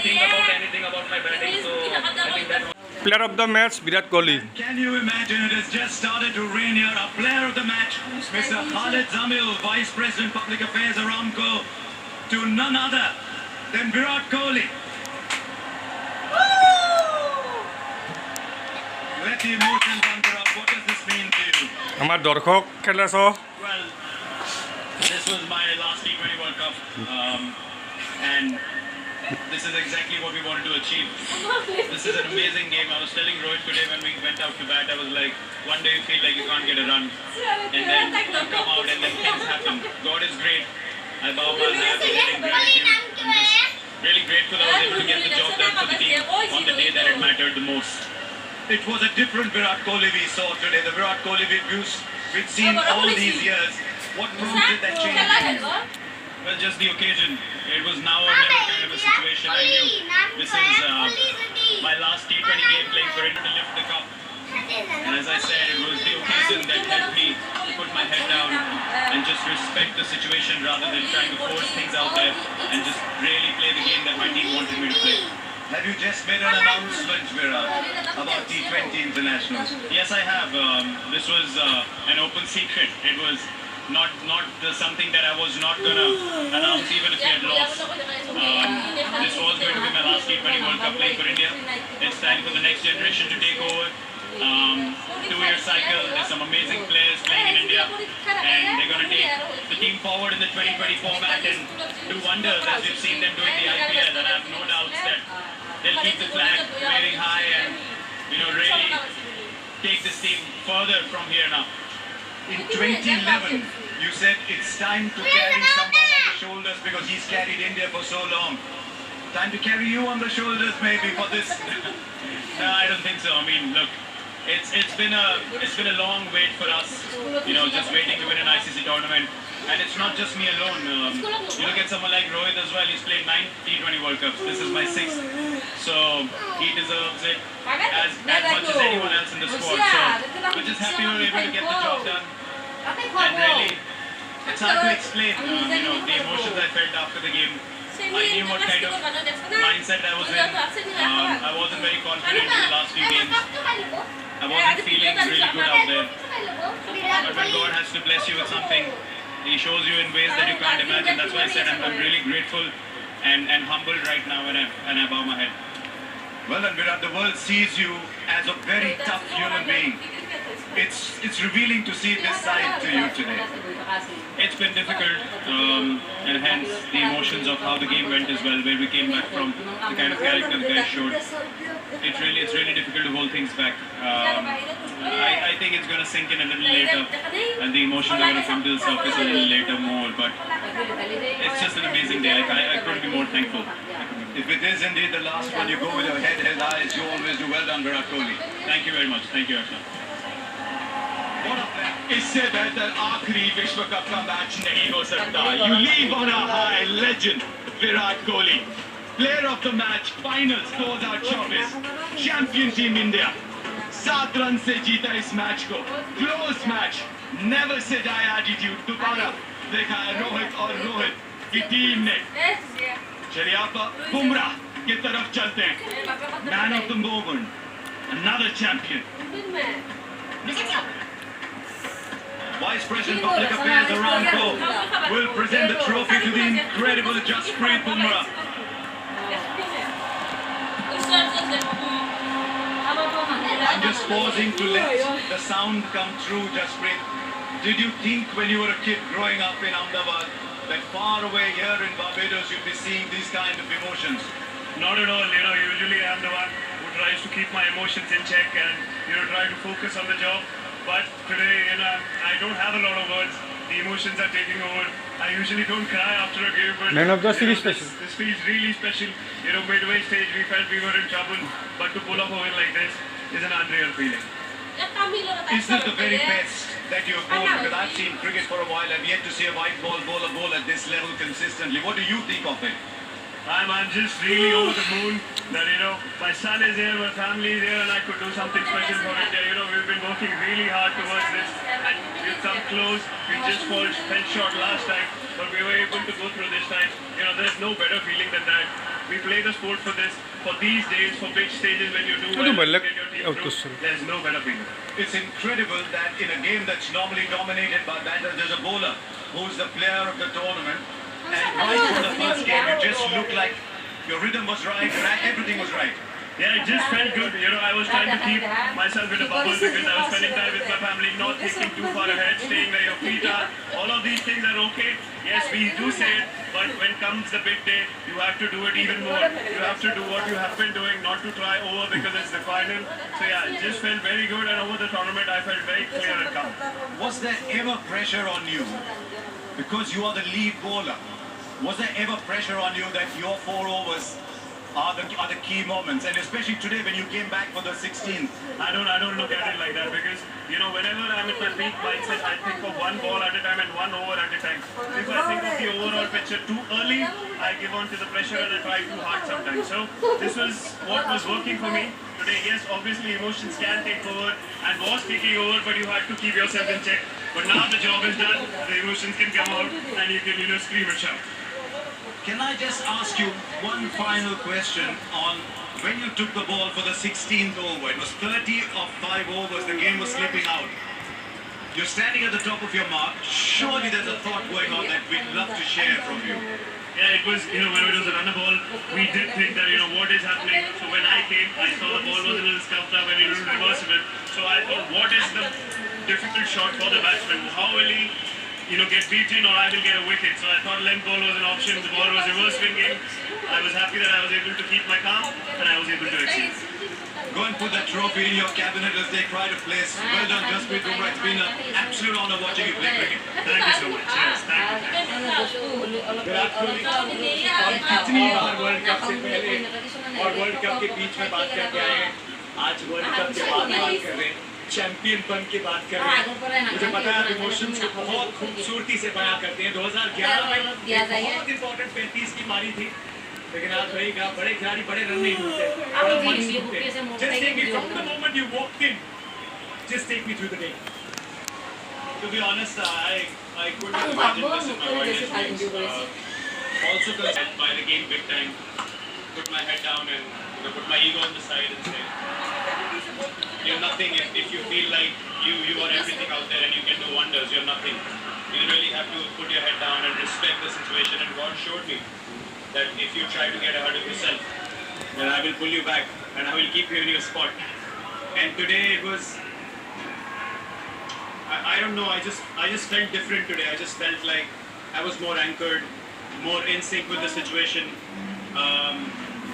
think about anything about my batting, so I think that. Player of the match, Virat Kohli. Can you imagine it has just started to rain here? Our player of the match, Mr. Khalid Zamil, Vice President Public Affairs Aramco, to none other than Virat Kohli. Let the emotions under up. What does this mean to you? আমার দর্শক খেলা চ Well, this was my last T20 World Cup, and this is exactly what we wanted to achieve. This is an amazing game. I was telling Rohit today when we went out to bat, I was like, one day you feel like you can't get a run, and then you come out and then things happen. God is great. I bow my hat to getting gratitude. I'm just really grateful I was able to get the job done for the team on the day that it mattered the most. It was a different Virat Kohli we saw today. The Virat Kohli we've seen all these years. What prompted that change in you? Well, just the occasion. It was now or never kind of a situation. I knew this is my last T20 game playing for India to lift the cup. And as I said, it was the occasion that helped me to put my head down and just respect the situation rather than trying to force things out there and just really play the game that my team wanted me to play. Have you just made an announcement, Virat, about T20 internationals? Yes, I have. This was an open secret. It was not something that I was not going to announce even if we had lost. This was going to be my last T20 World Cup playing for India. It's time for the next generation to take over. 2-year cycle. There's some amazing players playing in India, and they're going to take the team forward in the 2020 format and do wonders as we've seen them doing the IPL. And I have no doubts that they'll keep the flag waving high and really take this team further from here now. In 2011, you said it's time to carry someone on the shoulders because he's carried India for so long. Time to carry you on the shoulders maybe for this. No, I don't think so. I mean, look, it's been a long wait for us, just waiting to win an ICC tournament. And it's not just me alone. You look at someone like Rohit as well. He's played 9 T20 World Cups. This is my 6th. So he deserves it as much as anyone else in the squad. So we're just happy we were able to get the job done. And really, it's hard to explain, the emotions I felt after the game. I knew what kind of mindset I was in. I wasn't very confident in the last few games. I wasn't feeling really good out there. But when God has to bless you with something, He shows you in ways that you can't imagine. That's why I said I'm really grateful and humbled right now, and I bow my head. Well, and Virat, the world sees you as a very tough human being. It's revealing to see this side to you today. It's been difficult, and hence the emotions of how the game went as well, where we came back from, the kind of character the guys showed. It's really difficult to hold things back. I think it's going to sink in a little later, and the emotions are going to come to the surface a little later more, but it's just an amazing day. I couldn't be more thankful. If it is indeed the last one, you go with your head held high, as you always do. Well done, Virat Kohli. Thank you very much. Thank you, Arsha. इससे बेहतर आखिरी विश्व cup का match नहीं हो सकता. You leave on a high, legend Virat Kohli, player of the match, finals 2024, champion team India. 7 run से जीता इस मैच को. Close match, never say die attitude. दोबारा देखा है रोहित और रोहित की टीम ने. चलिए आप बुमराह की तरफ चलते हैं. Man of the moment, another champion. Vice President Public Affairs Aramco will present the trophy to the incredible Jasprit Bumrah. I'm just pausing to let the sound come through, Jasprit. Did you think when you were a kid growing up in Ahmedabad that far away here in Barbados you'd be seeing these kind of emotions? Not at all. Usually I'm the one who tries to keep my emotions in check and try to focus on the job. But today, I don't have a lot of words. The emotions are taking over. I usually don't cry after a game, but Man of the series special. This feels really special. Midway stage, we felt we were in trouble, but to pull off a win like this is an unreal feeling. Is this the very best that you have bowled? Because I've seen cricket for a while. I've yet to see a white ball bowler bowl at this level consistently. What do you think of it? I'm just really over the moon that, my son is here, my family is here, and I could do something special for India. We've been working really hard towards this, and we've come close. We just fell short last time. but we were able to go through this time. You know, there's no better feeling than that. We play the sport for this, for these days, for big stages when you do well, Ano ba, you like, get your team out to through. serve. There's no better feeling. It's incredible that in a game that's normally dominated by batters, there's a bowler who's the player of the tournament. And right from the first game, you just looked like your rhythm was right, everything was right. Yeah, it just felt good. You know, I was trying to keep myself in a bubble because I was spending time with my family, not thinking too far ahead, staying where your feet are. All of these things are okay. Yes, we do say it, but when comes the big day, you have to do it even more. You have to do what you have been doing, not to try over because it's the final. So yeah, it just felt very good, and over the tournament, I felt very clear and calm. Was there ever pressure on you? Because you are the lead bowler. Was there ever pressure on you that your 4 overs are the key moments, and especially today when you came back for the 16th? I don't look at it like that because, you know, whenever I'm at my peak mindset, I think of one ball at a time and 1 over at a time. If I think of the overall picture too early, I give on to the pressure and I try too hard sometimes. So this was what was working for me today. Yes, obviously emotions can take over and was taking over, but you had to keep yourself in check. But now the job is done, the emotions can come out and you can, you know, scream and shout. Can I just ask you one final question on when you took the ball for the 16th over? It was 30 of 5 overs, the game was slipping out. You're standing at the top of your mark. Surely there's a thought going on that we'd love to share from you. Yeah, it was, you know, when it was a runner ball, we did think that, you know, what is happening. So when I came, I saw the ball was a little scuffed up and it was reversible. So I thought, what is the difficult shot for the batsman? How will he, you know, get beaten or I will get a wicket? So I thought length ball was an option. The ball was reverse swinging. I was happy that I was able to keep my calm and I was able to exceed. Go and put that trophy in your cabinet as they try to place. Well done, Jasprit Bumrah. It's been an absolute honor watching you play cricket. Thank you so much. Yes, thank you. Virat Kohli और कितनी बार world cup से पहले और world cup के बीच में बात करके आए हैं, आज वर्ल्ड कप के बाद बात कर रहे हैं, चैंपियन बन के बात कर रहे हैं। मुझे पता है आप इमोशंस को बहुत खूबसूरती से बयां करते हैं। 2011 में बहुत इंपॉर्टेंट 35 की मारी थी, लेकिन आज वही कहा, बड़े खिलाड़ी बड़े रन नहीं ढूंढते, बड़ा मन ढूंढते। Just take me from the moment you walked in, just take me through the day. To be honest, I couldn't imagine this in my wildest dreams. Also concerned by the game big time. Put my head down and, you know, put my ego on the side and say, you're nothing. If you feel like you are everything out there and you can do wonders, you're nothing. You really have to put your head down and respect the situation. And God showed me that if you try to get ahead of yourself, then I will pull you back and I will keep you in your spot. And today it was, I don't know, I just felt different today. I just felt like I was more anchored, more in sync with the situation.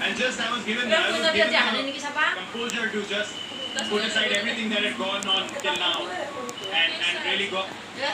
And just I was given the composure to just put aside everything that had gone on till now and really go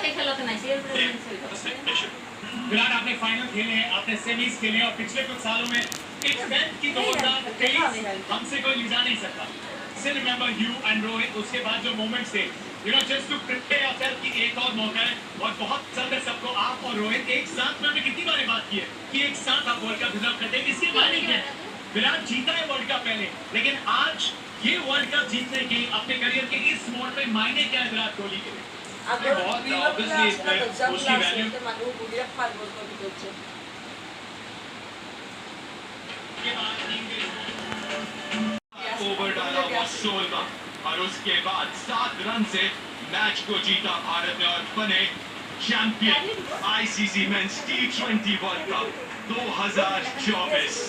take the situation. Virat, आपने final खेले हैं, आपने semis खेले हैं और पिछले कुछ सालों में एक डेथ की 2023 हमसे कोई लिजा नहीं सकता। Still remember you and Rohit, उसके बाद जो moments थे, you know, just to prepare yourself कि एक और मौका है और बहुत पसंद है सबको। आप और रोहित एक साथ में हमने कितनी बार बात की है कि एक साथ आप वर्ल्ड कप डिजर्व करते हैं। इसके मायने क्या है? विराट जीता है वर्ल्ड कप पहले, लेकिन आज ये वर्ल्ड कप जीतने के अपने करियर के इस मोड़ पे मायने क्या है विराट कोहली के लिए? बहुत obviously उसकी वैल्यू ओवर डाला हुआ 16 और उसके बाद 7 रन से मैच को जीता भारत ने और बने चैंपियन आईसीसी मेंस टी20 वर्ल्ड कप 2024।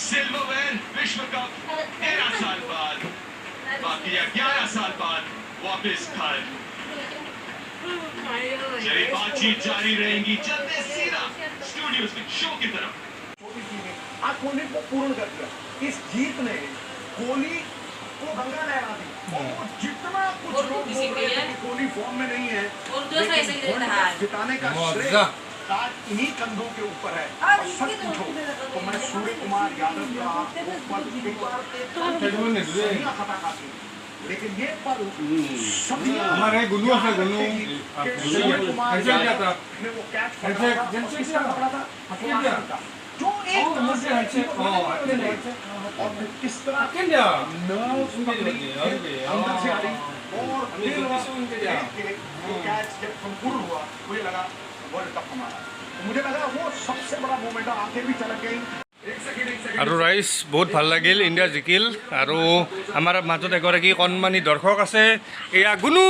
सिल्वरवेयर विश्व कप 13 साल बाद, बाकी 11 साल बाद वापस घर। चलिए बातचीत जारी रहेगी, चलते सीधा स्टूडियो में शो की तरफ। आज कोहली को पूर्ण कर दिया। इस जीत ने कोहली को गंगा लहरा दी। और जितना कुछ लोग बोल रहे थे कि कोहली फॉर्म में नहीं है, लेकिन जिताने का श्रेय आज इन्हीं कंधों के ऊपर है। और सच पूछो तो मैं सूर्य कुमार यादव का वो पल खता खाती, लेकिन ये पल हमारे गुल्लू से गुल्लू सूर्य कुमार यादव ने वो कैच पकड़ा था जो एक और किस तरह नर्व्स अंदर से आ रही और वो कैच जब संपूर्ण हुआ मुझे लगा वर्ल्ड कप हमारा। तो मुझे लगा वो सबसे बड़ा मोमेंट है, आंखें भी चलक गई। আৰু ৰাইজ বহুত ভাল লাগিল, ইণ্ডিয়া জিকিল। আৰু আমাৰ মাজত এগৰাকী কণমানি দৰ্শক আছে, এয়া গুণু।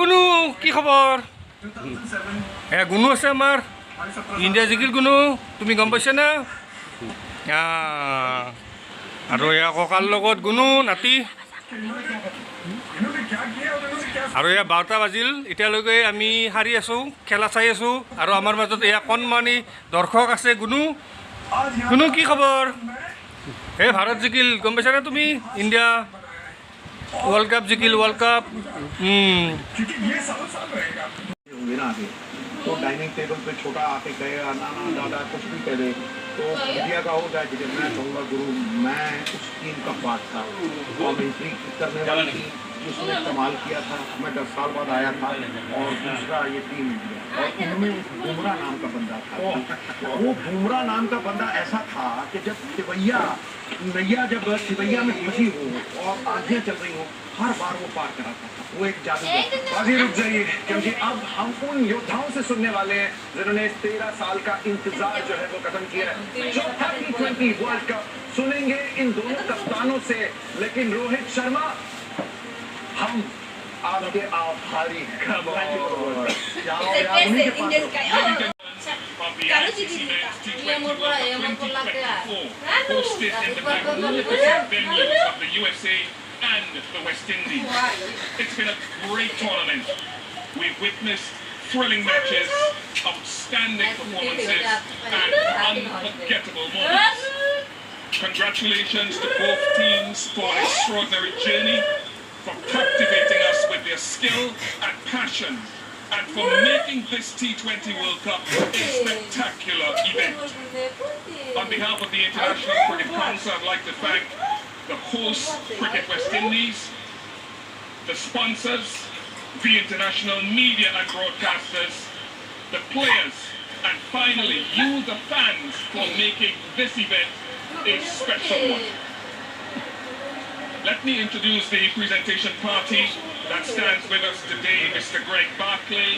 গুণু, কি খবৰ? এয়া গুণু আছে আমাৰ, ইণ্ডিয়া জিকিল গুণু, তুমি গম পাইছা না? আৰু এয়া ককাৰ লগত গুণু নাতি। আৰু এয়া 12টা বাজিল, এতিয়ালৈকে আমি সাৰি আছোঁ, খেলা চাই আছোঁ। আৰু আমাৰ মাজত এয়া কণমানি দৰ্শক আছে গুণু। গুণু, কি খবৰ? এই ভাৰত জিকিল, গম পাইছানে তুমি? ইণ্ডিয়া वर्ल्ड कप जिकिल, वर्ल्ड कप। तो डाइनिंग टेबल पे छोटा आके गया, नाना दादा कुछ भी कह दे, तो इंडिया का होता है कि जब मैं कहूँगा गुरु मैं उस टीम का पार्ट था, कमेंट्री करने वाली थी जिसने कमाल किया था। मैं 10 साल बाद आया था और दूसरा ये टीम इंडिया, और उनमें बुमराह नाम का बंदा था। वो बुमराह नाम का बंदा ऐसा था कि जब नैया जब सिवैया में फंसी हो और आंधियां चल रही हो, हर बार वो पार कराता था। वो एक जादूगर। बाजी रुक जाइए, क्योंकि अब हम उन योद्धाओं से सुनने वाले हैं जिन्होंने 13 साल का इंतजार जो है वो खत्म किया है। चौथा T20 वर्ल्ड कप सुनेंगे इन दोनों कप्तानों से, लेकिन रोहित शर्मा हम आपके आभारी हैं। Kalau jadi dia mau pulang ya, mau pulang ke hosted in the magnificent venues of the USA and the West Indies. It's been a great tournament. We've witnessed thrilling matches, outstanding performances, and unforgettable moments. Congratulations to both teams for an extraordinary journey, for captivating us with their skill and passion, and for making this T20 World Cup a spectacular event. On behalf of the International Cricket Council, I'd like to thank the host, Cricket West Indies, the sponsors, the international media and broadcasters, the players, and finally you, the fans, for making this event a special one. Let me introduce the presentation party that stands with us today. Mr. Greg Barclay,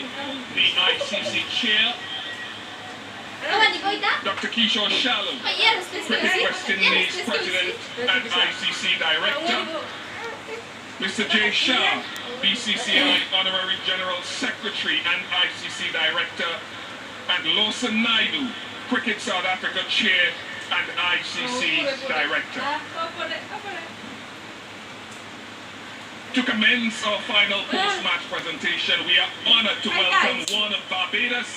the ICC chair. Dr. Kishore Shalom, Cricket West Indies president and ICC director. Mr. Jay Shah, BCCI honorary general secretary and ICC director. And Lawson Naidu, Cricket South Africa chair and ICC director. To commence our final post-match presentation, we are honored to welcome one of Barbados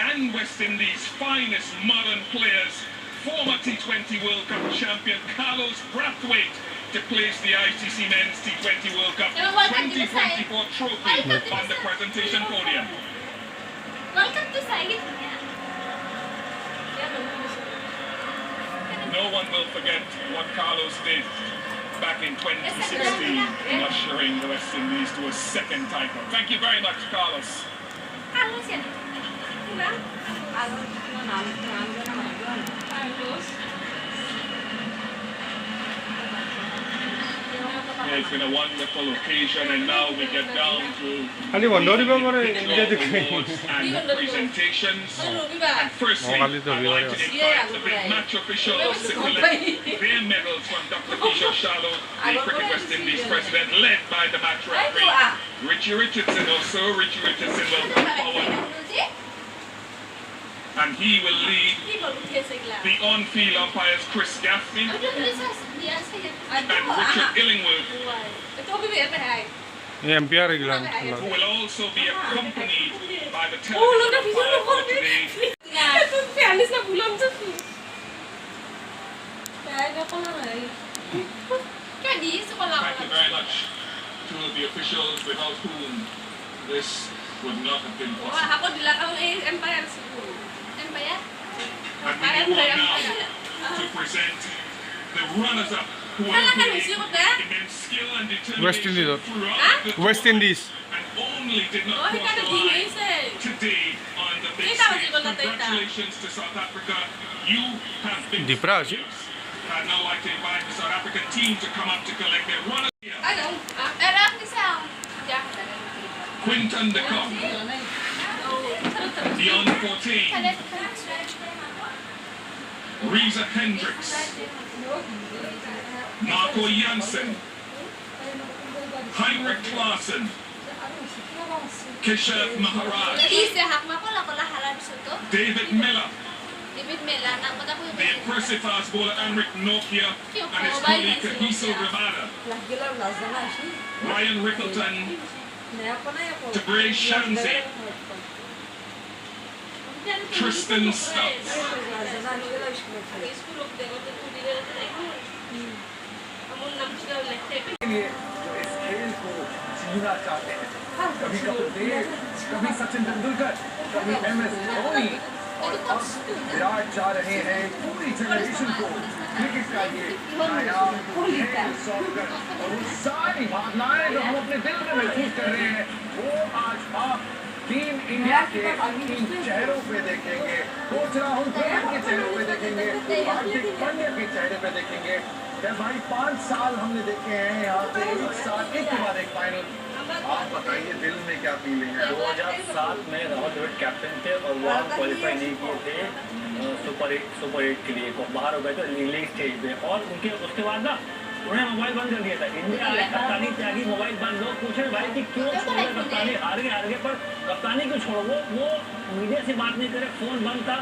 and West Indies' finest modern players, former T20 World Cup champion Carlos Brathwaite, to place the ICC Men's T20 World Cup 2024 trophy on the presentation podium. Welcome to Saigit. No one will forget what Carlos did back in 2016 in ushering the West Indies to a second title. Thank you very much, Carlos. Carlos yan. Diba? Carlos. Yeah, it's been a wonderful occasion, and now we get down to খালি বন্ধ দিব পাৰে India জিকিল। awards and presentations. And firstly, I'd like to invite the big match officials to collect their medals from Dr. Kishore Shalom, the Cricket West Indies president, led by the match referee Richie Richardson. Also, Richie Richardson will come forward, and he will lead the on-field umpires Chris Gaffney and Richard Illingworth, ampere এইগিলা who will also be accompanied by the television umpire for today. Thank you very much to the officials without whom this would not have been possible. And we move on now to present the runners-up who will play immense skill and West Indies. determination throughout the West Indies. and only did not cross the line today on the big stage. Congratulations to South Africa. You have been Dipraj. champions. I'd now like to invite the South African team to come up to collect their runners here. Quinton de Kock, The under 14, Reza Hendricks, Marco Janssen, Heinrich Klaassen, Keshav Maharaj, David Miller, the impressive fast bowler Enric Nokia and his colleague Kagiso Rabada, Ryan Rickleton, Debray Shanzi, Tristan Stutz, लिए जो इस खेल को जीना चाहते हैं, कभी कपिल देव, कभी सचिन तेंदुलकर, कभी MS धोनी और अब विराट जा रहे हैं पूरी जनरेशन को क्रिकेट का ये नया खेल सौंपकर, और वो सारी भावनाएं जो हम अपने दिल में महसूस कर रहे हैं वो आज आप टीम इंडिया के इन चेहरों पे देखेंगे। कोच राहुल द्रविड़ के चेहरों पे देखेंगे, हार्दिक पांड्या के चेहरे पे देखेंगे। भाई 5 साल हमने देखे हैं यहाँ पे, एक साल एक के बाद एक फाइनल। आप बताइए दिल में क्या फीलिंग है? 2007 में राहुल द्रविड़ कैप्टन थे और वो क्वालिफाई नहीं किए थे सुपर 8 के लिए, बाहर हो गए थे लीग स्टेज पे, और उनके उसके बाद ना उन्होंने मोबाइल बंद कर दिया था। इंडिया कप्तानी त्यागी, मोबाइल बंद। लोग पूछे भाई कि क्यों छोड़ गए कप्तानी, हार गए पर कप्तानी क्यों छोड़ो? वो मीडिया से बात नहीं करे, फोन बंद था।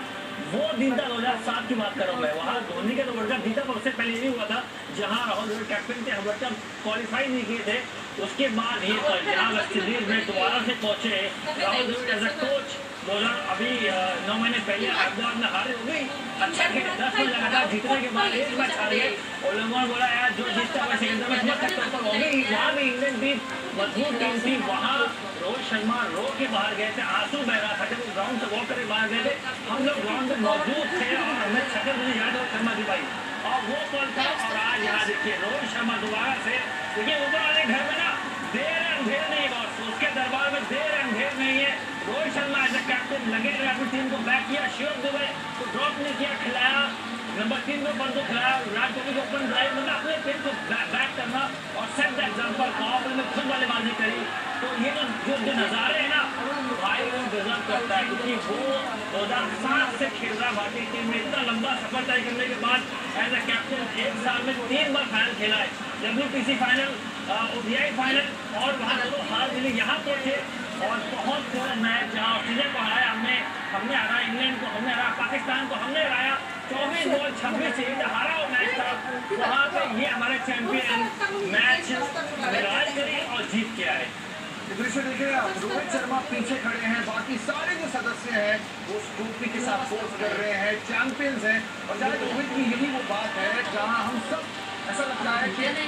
वो दिन था 2007 की बात कर रहा हूँ मैं, वहाँ धोनी का तो वर्ल्ड कप जीता, पर उससे पहले ये हुआ था जहाँ राहुल द्रविड़ कैप्टन थे, हम वर्ल्ड कप क्वालिफाई नहीं किए थे। उसके बाद ये यहाँ वेस्ट इंडीज में दोबारा से पहुंचे Rahul Dravid as a coach. 2000 अभी 9 महीने पहले अहमदाबाद में हारे हो गई, अच्छा खेले, 10 मैच लगातार जीतने के बाद एक मैच हार गए, और लोगों ने बोला यार जो जीतता है सेकंड मैच मत तक हो गई। वहाँ भी इंग्लैंड टीम मजबूत टीम थी, वहाँ रोहित शर्मा रो के बाहर गए थे, आंसू बह रहा था, जब वो ग्राउंड से वॉक करके बाहर गए थे, हम लोग ग्राउंड में मौजूद थे और हमें छक्कर मुझे याद है शर्मा की भाई, और वो पल था। और आज यहाँ देखिए रोहित शर्मा दोबारा से, देखिए ऊपर वाले घर में ना देर अंधेर नहीं है, बॉस उसके दरबार में देर अंधेर नहीं है। Rohit Sharma as a captain लगे रहे, अपनी टीम को बैक किया, शिव दुबे को ड्रॉप नहीं किया, खिलाया, नंबर 3 में बंद को खिलाया, विराट कोहली को ओपन ड्राइव, मतलब अपने टीम को बैक करना और सेट द एग्जांपल। पावर में खुद बल्लेबाजी करी, तो ये जो नज़ारे हैं ना भाई वो डिजर्व करता है, क्योंकि वो 2007 से खेल रहा भारतीय टीम में, इतना लंबा सफर तय करने के बाद एज अ कैप्टन 1 साल में 3 बार फाइनल खेला है, WPC फाइनल, ODI फाइनल, और वहाँ दोनों हार मिले, यहाँ पहुंचे और बहुत मैच जहाँ ऑस्ट्रेलिया को हराया हमने हराया, इंग्लैंड को हमने हराया, पाकिस्तान को हमने हराया, 24 बॉल 26 से हारा हुआ मैच था, वहाँ पे ये हमारे चैंपियन मैच लड़ाई करी और जीत के आए। दृश्य देखिए आप, रोहित शर्मा पीछे खड़े हैं, बाकी सारे जो सदस्य हैं वो ट्रॉफी के साथ पोज कर रहे हैं, चैंपियंस हैं, और शायद रोहित की यही वो बात है जहां हम सब ऐसा लगता है कि